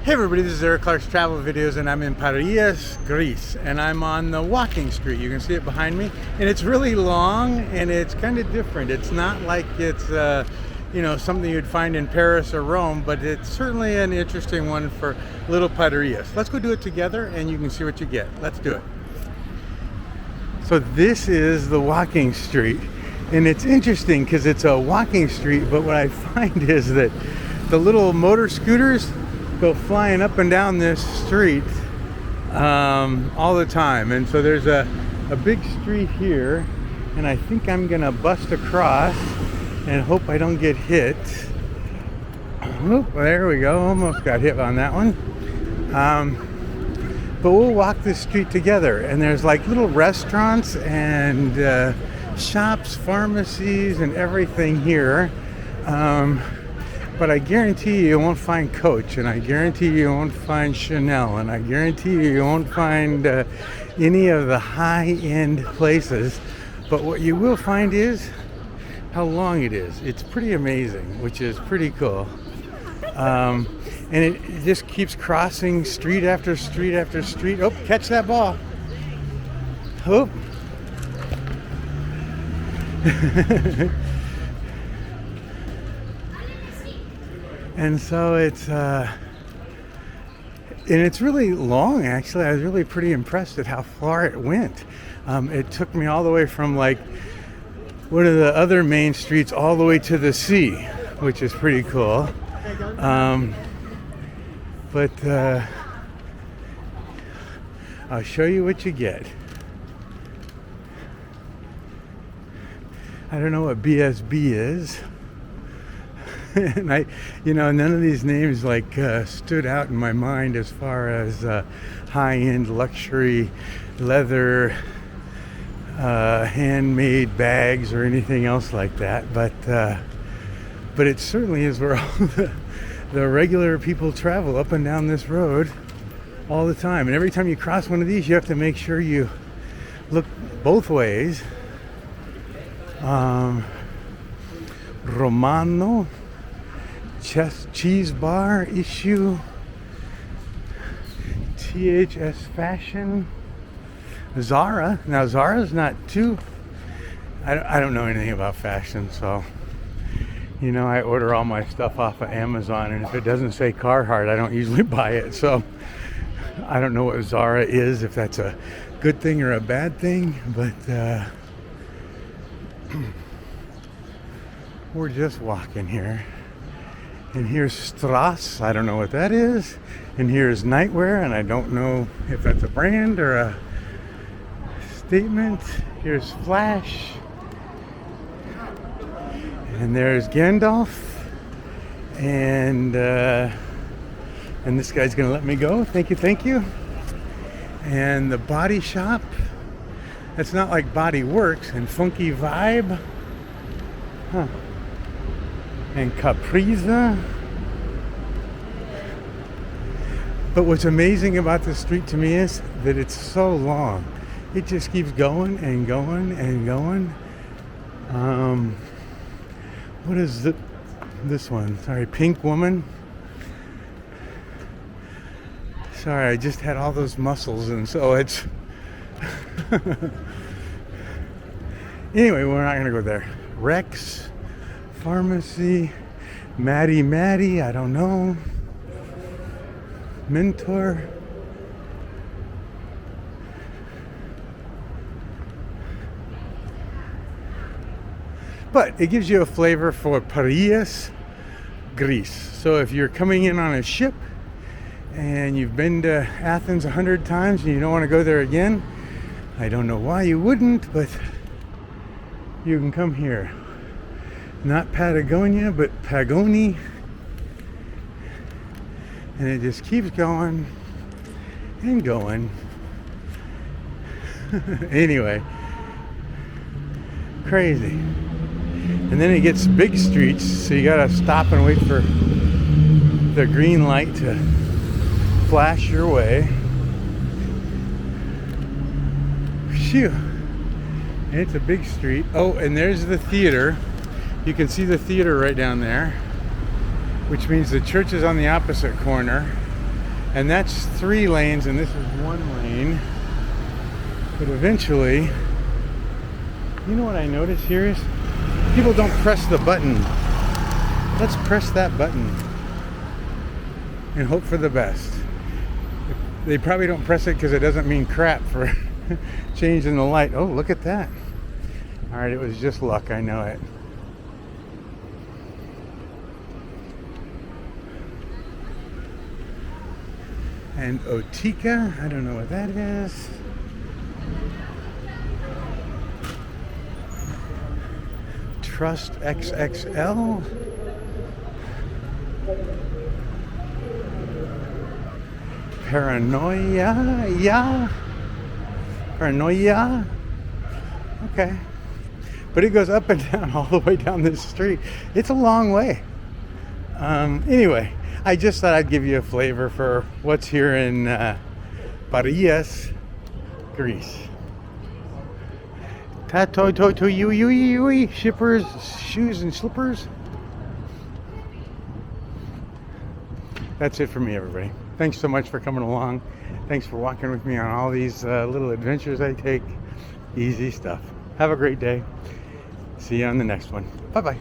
Hey everybody, this is Eric Clark's Travel Videos, and I'm in Piraeus, Greece, and I'm on the walking street. You can see it behind me, and it's really long, and it's kind of different. It's not like it's something you'd find in Paris or Rome, but it's certainly an interesting one for little Piraeus. Let's go do it together, and you can see what you get. Let's do it. So this is the walking street, and it's interesting because it's a walking street, but what I find is that the little motor scooters go flying up and down this street all the time. And so there's a big street here, and I think I'm gonna bust across and hope I don't get hit. Oop, there we go, almost got hit on that one. But we'll walk this street together, and there's like little restaurants and shops, pharmacies, and everything here. But I guarantee you won't find Coach, and I guarantee you won't find Chanel, and I guarantee you won't find any of the high-end places. But what you will find is how long it is. It's pretty amazing, which is pretty cool. And it just keeps crossing street after street after street. Oh, catch that ball. Oh. And so it's really long, actually. I was really pretty impressed at how far it went. It took me all the way from like one of the other main streets all the way to the sea, which is pretty cool. But I'll show you what you get. I don't know what BSB is. And none of these names stood out in my mind as far as high-end luxury leather handmade bags or anything else like that. But it certainly is where all the regular people travel up and down this road all the time. And every time you cross one of these, you have to make sure you look both ways. Romano cheese bar issue, THS fashion, Zara. Now Zara's not too, I don't know anything about fashion, so I order all my stuff off of Amazon, and if it doesn't say Carhartt, I don't usually buy it. So I don't know what Zara is, if that's a good thing or a bad thing, but we're just walking here. And here's Strass, I don't know what that is. And here's Nightwear, and I don't know if that's a brand or a statement. Here's Flash. And there's Gandalf. And this guy's gonna let me go. Thank you. And the Body Shop. That's not like Body Works and Funky Vibe. Huh. And Capriza. But what's amazing about this street to me is that it's so long. It just keeps going and going and going. What is this one? Sorry, Pink Woman. Sorry, I just had all those muscles, and so it's anyway, we're not gonna go there. Rex Pharmacy, Maddie, I don't know. Mentor. But it gives you a flavor for Piraeus, Greece. So if you're coming in on a ship and you've been to Athens 100 times and you don't want to go there again, I don't know why you wouldn't, but you can come here. Not Patagonia, but Pagoni. And it just keeps going and going. Anyway, crazy. And then it gets big streets, so you gotta stop and wait for the green light to flash your way. Phew. And it's a big street. Oh, and there's the theater. You can see the theater right down there, which means the church is on the opposite corner. And that's 3 lanes, and this is 1 lane. But eventually, you know what I notice here is people don't press the button. Let's press that button and hope for the best. They probably don't press it because it doesn't mean crap for changing the light. Oh, look at that. All right, it was just luck, I know it. And Otika, I don't know what that is. Trust XXL. Paranoia. Okay. But it goes up and down all the way down this street. It's a long way. Anyway, I just thought I'd give you a flavor for what's here in Piraeus, Greece. Shippers, shoes and slippers. That's it for me, everybody. Thanks so much for coming along. Thanks for walking with me on all these little adventures I take. Easy stuff. Have a great day. See you on the next one. Bye-bye.